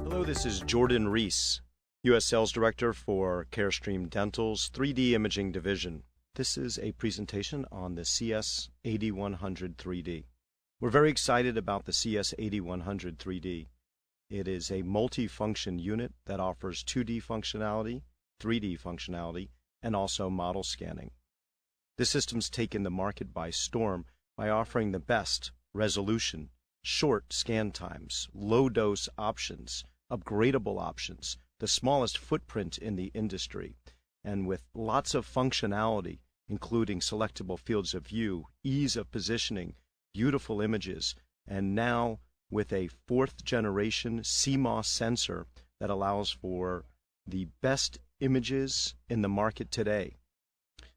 Hello, this is Jordan Reiss, U.S. Sales Director for Carestream Dental's 3D Imaging Division. This is a presentation on the CS8100 3D. We're very excited about the CS8100 3D. It is a multi-function unit that offers 2D functionality, 3D functionality, and also model scanning. This system's taken the market by storm by offering the best resolution, short scan times, low-dose options, upgradable options, the smallest footprint in the industry, and with lots of functionality, including selectable fields of view, ease of positioning, beautiful images, and now with a fourth-generation CMOS sensor that allows for the best images in the market today.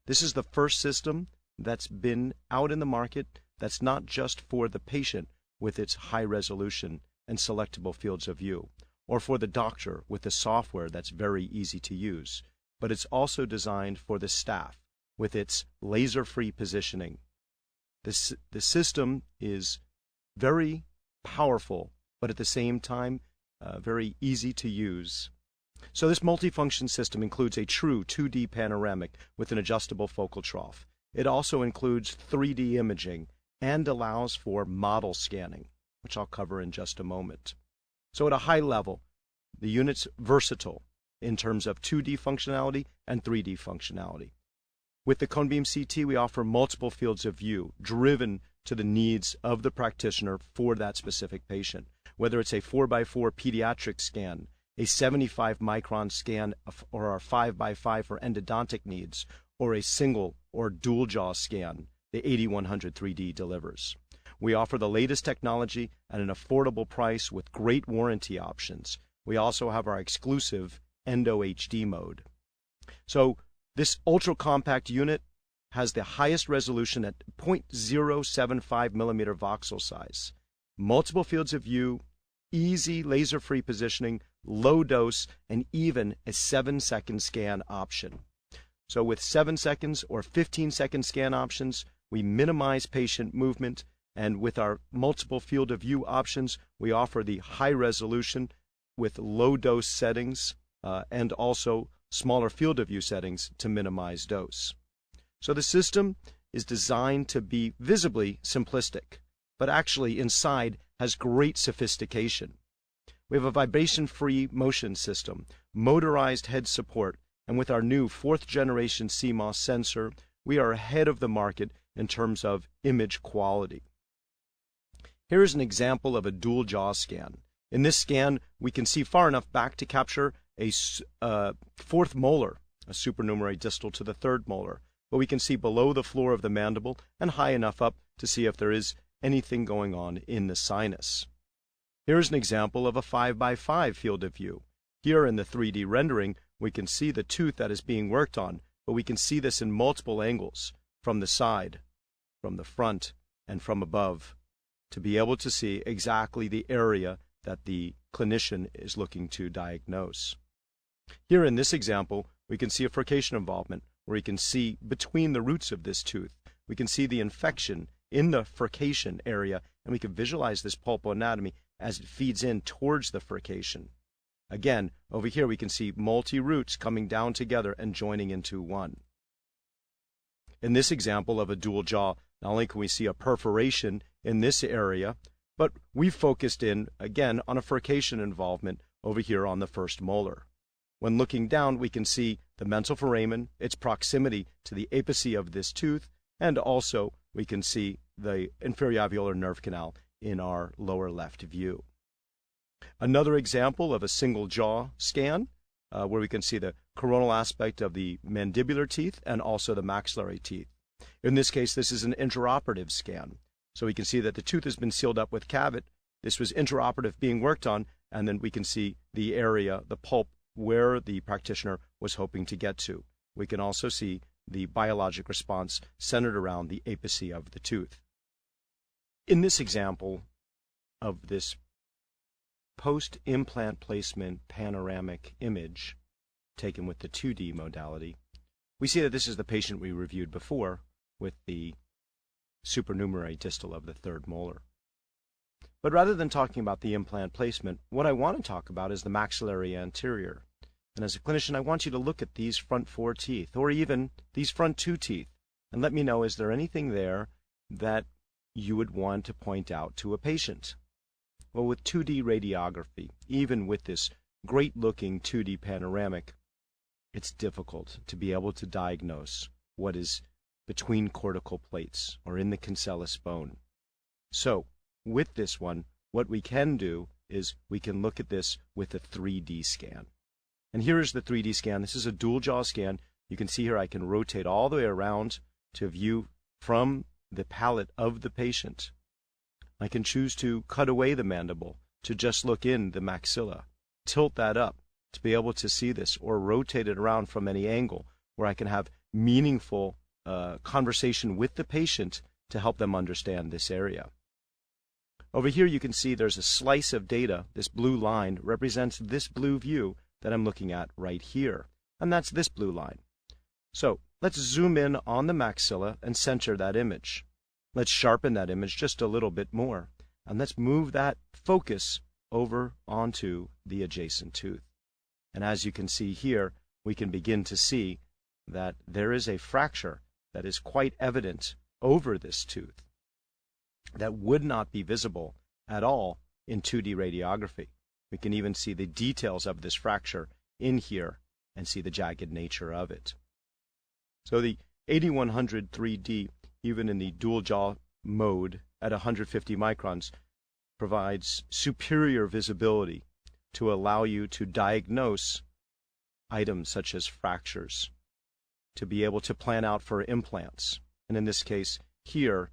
This is the first system that's been out in the market that's not just for the patient with its high resolution and selectable fields of view, or for the doctor with the software that's very easy to use, but it's also designed for the staff with its laser-free positioning. The system is very powerful, but at the same time, very easy to use. So this multifunction system includes a true 2D panoramic with an adjustable focal trough. It also includes 3D imaging and allows for model scanning, which I'll cover in just a moment. So at a high level, the unit's versatile in terms of 2D functionality and 3D functionality. With the Conebeam CT, we offer multiple fields of view driven to the needs of the practitioner for that specific patient, whether it's a 4x4 pediatric scan, a 75 micron scan, or a 5x5 for endodontic needs, or a single or dual jaw scan, the 8100 3D delivers. We offer the latest technology at an affordable price with great warranty options. We also have our exclusive Endo HD mode. So this ultra-compact unit has the highest resolution at 0.075 millimeter voxel size, multiple fields of view, easy laser-free positioning, low dose, and even a 7-second scan option. So with 7 seconds or 15-second scan options, we minimize patient movement, and with our multiple field of view options, we offer the high resolution with low dose settings and also smaller field of view settings to minimize dose. So the system is designed to be visibly simplistic, but actually inside has great sophistication. We have a vibration-free motion system, motorized head support, and with our new 4th generation CMOS sensor, we are ahead of the market in terms of image quality. Here is an example of a dual jaw scan. In this scan, we can see far enough back to capture a 4th molar, a supernumerary distal to the 3rd molar, but we can see below the floor of the mandible and high enough up to see if there is anything going on in the sinus. Here is an example of a 5x5 field of view. Here in the 3D rendering, we can see the tooth that is being worked on, but we can see this in multiple angles, from the side, from the front, and from above, to be able to see exactly the area that the clinician is looking to diagnose. Here in this example, we can see a furcation involvement, where we can see between the roots of this tooth. We can see the infection in the furcation area, and we can visualize this pulpoanatomy as it feeds in towards the furcation. Again, over here we can see multi-roots coming down together and joining into one. In this example of a dual jaw, not only can we see a perforation in this area, but we've focused in, again, on a furcation involvement over here on the 1st molar. When looking down, we can see the mental foramen, its proximity to the apice of this tooth, and also we can see the inferior alveolar nerve canal in our lower left view. Another example of a single jaw scan, where we can see the coronal aspect of the mandibular teeth and also the maxillary teeth. In this case, this is an intraoperative scan. So we can see that the tooth has been sealed up with cavit. This was intraoperative being worked on, and then we can see the area, the pulp, where the practitioner was hoping to get to. We can also see the biologic response centered around the apice of the tooth. In this example of this post-implant placement panoramic image taken with the 2D modality, we see that this is the patient we reviewed before with the supernumerary distal of the 3rd molar. But rather than talking about the implant placement, what I want to talk about is the maxillary anterior. And as a clinician, I want you to look at these front 4 teeth, or even these front 2 teeth, and let me know, is there anything there that you would want to point out to a patient? Well, with 2D radiography, even with this great-looking 2D panoramic, it's difficult to be able to diagnose what is between cortical plates or in the cancellous bone. So, with this one, what we can do is we can look at this with a 3D scan. And here is the 3D scan. This is a dual jaw scan. You can see here I can rotate all the way around to view from the palate of the patient. I can choose to cut away the mandible to just look in the maxilla, tilt that up to be able to see this, or rotate it around from any angle where I can have meaningful conversation with the patient to help them understand this area. Over here you can see there's a slice of data. This blue line represents this blue view that I'm looking at right here, and that's this blue line. So let's zoom in on the maxilla and center that image. Let's sharpen that image just a little bit more, and let's move that focus over onto the adjacent tooth. And as you can see here, we can begin to see that there is a fracture that is quite evident over this tooth that would not be visible at all in 2D radiography. We can even see the details of this fracture in here and see the jagged nature of it. So the 8100 3D, even in the dual jaw mode at 150 microns, provides superior visibility to allow you to diagnose items such as fractures, to be able to plan out for implants. And in this case here,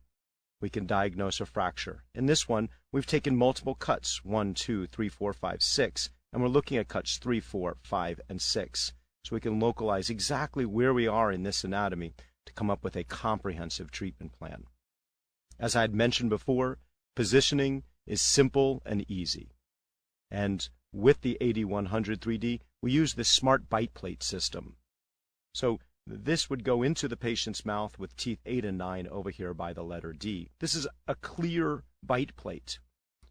we can diagnose a fracture. In this one, we've taken multiple cuts, 1, 2, 3, 4, 5, 6, and we're looking at cuts 3, 4, 5, and 6. So we can localize exactly where we are in this anatomy to come up with a comprehensive treatment plan. As I had mentioned before, positioning is simple and easy. And with the 8100 3D, we use the smart bite plate system. So this would go into the patient's mouth with teeth 8 and 9 over here by the letter D. This is a clear bite plate.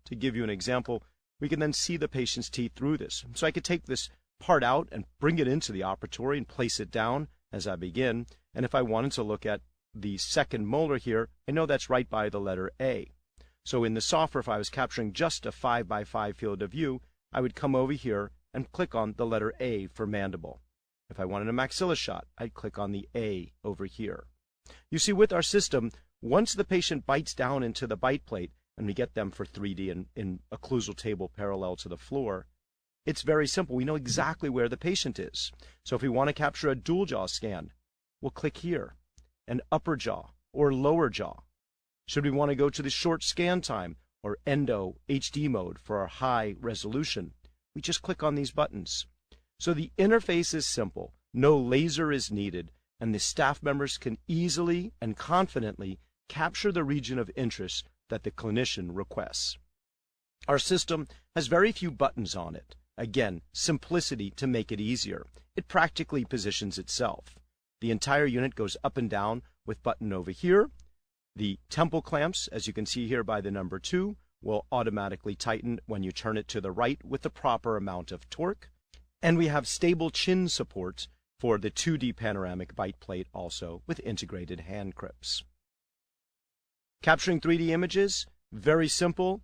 To give you an example, we can then see the patient's teeth through this. So I could take this part out and bring it into the operatory and place it down as I begin. And if I wanted to look at the second molar here, I know that's right by the letter A. So in the software, if I was capturing just a 5x5 field of view, I would come over here and click on the letter A for mandible. If I wanted a maxilla shot, I'd click on the A over here. You see, with our system, once the patient bites down into the bite plate, and we get them for 3D in occlusal table parallel to the floor, it's very simple. We know exactly where the patient is. So if we want to capture a dual jaw scan, we'll click here, an upper jaw or lower jaw. Should we want to go to the short scan time or endo HD mode for our high resolution, we just click on these buttons. So the interface is simple, no laser is needed, and the staff members can easily and confidently capture the region of interest that the clinician requests. Our system has very few buttons on it. Again, simplicity to make it easier. It practically positions itself. The entire unit goes up and down with button over here. The temple clamps, as you can see here by the number 2, will automatically tighten when you turn it to the right with the proper amount of torque. And we have stable chin support for the 2D panoramic bite plate also with integrated hand grips. Capturing 3D images, very simple.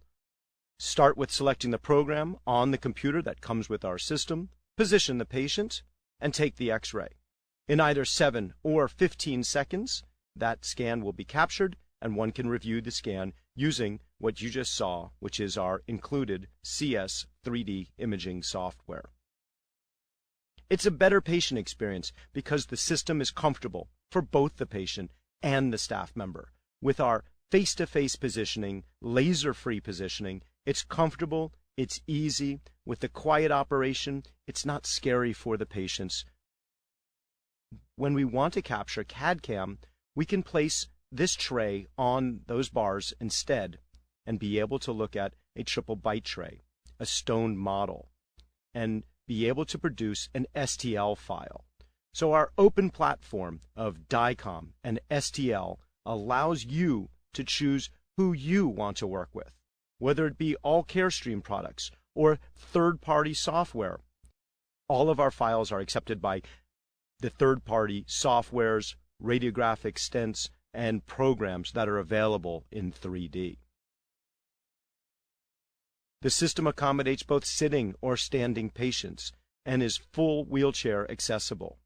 Start with selecting the program on the computer that comes with our system, position the patient, and take the X-ray. In either 7 or 15 seconds, that scan will be captured, and one can review the scan using what you just saw, which is our included CS 3D imaging software. It's a better patient experience because the system is comfortable for both the patient and the staff member. With our face-to-face positioning, laser-free positioning, it's comfortable, it's easy. With the quiet operation, it's not scary for the patients. When we want to capture CAD CAM, we can place this tray on those bars instead and be able to look at a triple bite tray, a stone model, and be able to produce an STL file. So our open platform of DICOM and STL allows you to choose who you want to work with. whether it be all CareStream products or third-party software. All of our files are accepted by the third-party softwares, radiographic stents, and programs that are available in 3D. The system accommodates both sitting or standing patients and is full wheelchair accessible.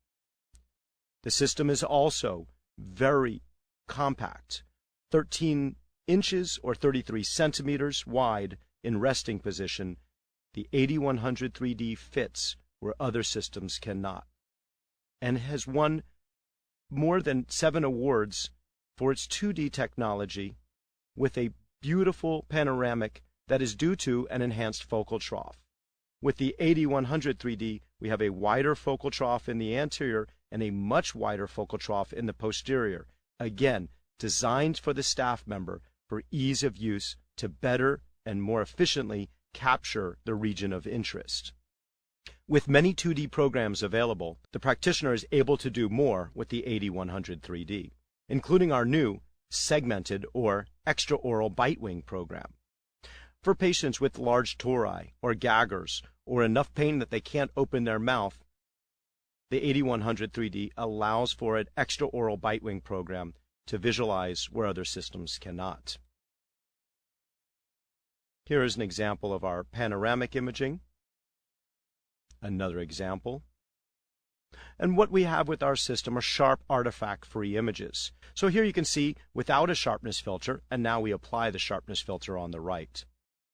The system is also very compact, 13 inches or 33 centimeters wide in resting position. The 8100 3D fits where other systems cannot, and has won more than 7 awards for its 2D technology with a beautiful panoramic that is due to an enhanced focal trough. With the 8100 3D, we have a wider focal trough in the anterior and a much wider focal trough in the posterior, again, designed for the staff member for ease of use to better and more efficiently capture the region of interest. With many 2D programs available, the practitioner is able to do more with the 8100 3D, including our new segmented or extraoral bitewing program. For patients with large tori or gaggers or enough pain that they can't open their mouth, the 8100 3D allows for an extraoral bitewing program to visualize where other systems cannot. Here is an example of our panoramic imaging. Another example. And what we have with our system are sharp artifact-free images. So here you can see without a sharpness filter, and now we apply the sharpness filter on the right,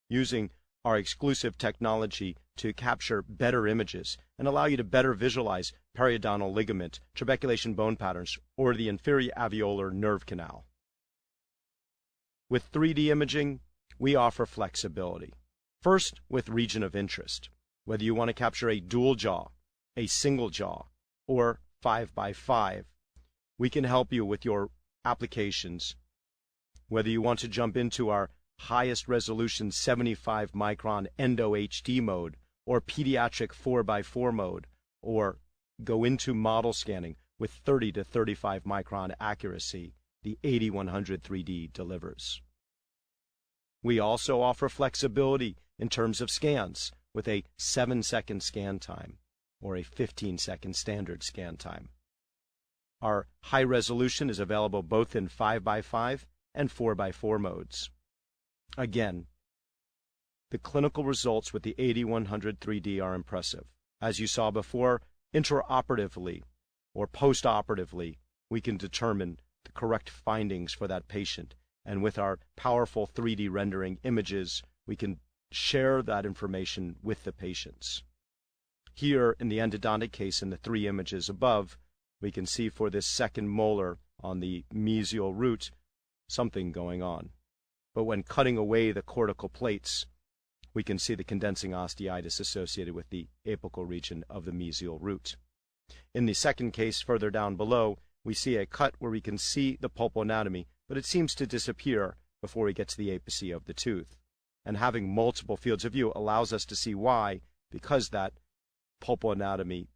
using our exclusive technology to capture better images and allow you to better visualize periodontal ligament, trabeculation bone patterns, or the inferior alveolar nerve canal. With 3D imaging, we offer flexibility. First, with region of interest. Whether you want to capture a dual jaw, a single jaw, or 5x5, we can help you with your applications. Whether you want to jump into our highest resolution 75 micron endo HD mode, or pediatric 4x4 mode, or go into model scanning with 30 to 35 micron accuracy, the 8100 3D delivers. We also offer flexibility in terms of scans, with a 7-second scan time or a 15-second standard scan time. Our high resolution is available both in 5x5 and 4x4 modes. Again, the clinical results with the 8100 3D are impressive. As you saw before, intraoperatively or postoperatively, we can determine the correct findings for that patient. And with our powerful 3D rendering images, we can share that information with the patients. Here in the endodontic case in the 3 images above, we can see for this second molar on the mesial root something going on. But when cutting away the cortical plates, we can see the condensing osteitis associated with the apical region of the mesial root. In the second case further down below, we see a cut where we can see the pulponatomy, but it seems to disappear before we get to the apice of the tooth. And having multiple fields of view allows us to see why, because that pulponatomy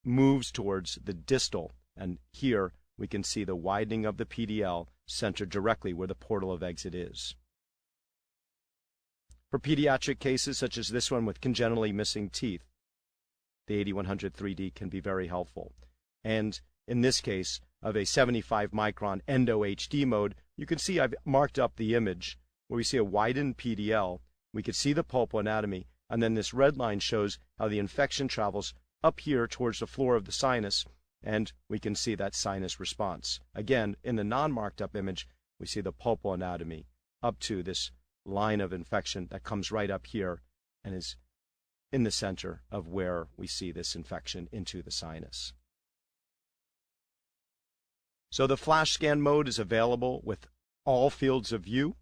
moves towards the distal, and here we can see the widening of the PDL centered directly where the portal of exit is. For pediatric cases such as this one with congenitally missing teeth, the 8100 3D can be very helpful. And in this case of a 75 micron endo HD mode, you can see I've marked up the image where we see a widened PDL. We could see the pulponatomy, and then this red line shows how the infection travels up here towards the floor of the sinus, and we can see that sinus response. Again, in the non-marked up image, we see the pulponatomy up to this line of infection that comes right up here and is in the center of where we see this infection into the sinus. So the flash scan mode is available with all fields of view.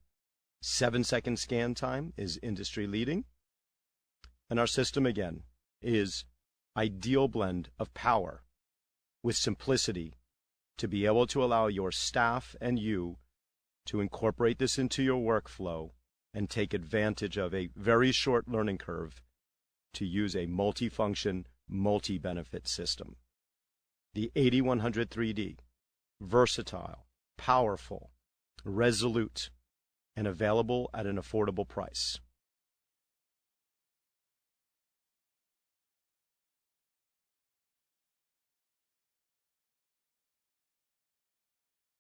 7-second scan time is industry leading. And our system again is ideal blend of power with simplicity to be able to allow your staff and you to incorporate this into your workflow and take advantage of a very short learning curve to use a multifunction, multi-benefit system. The 8100 3D, versatile, powerful, resolute, and available at an affordable price.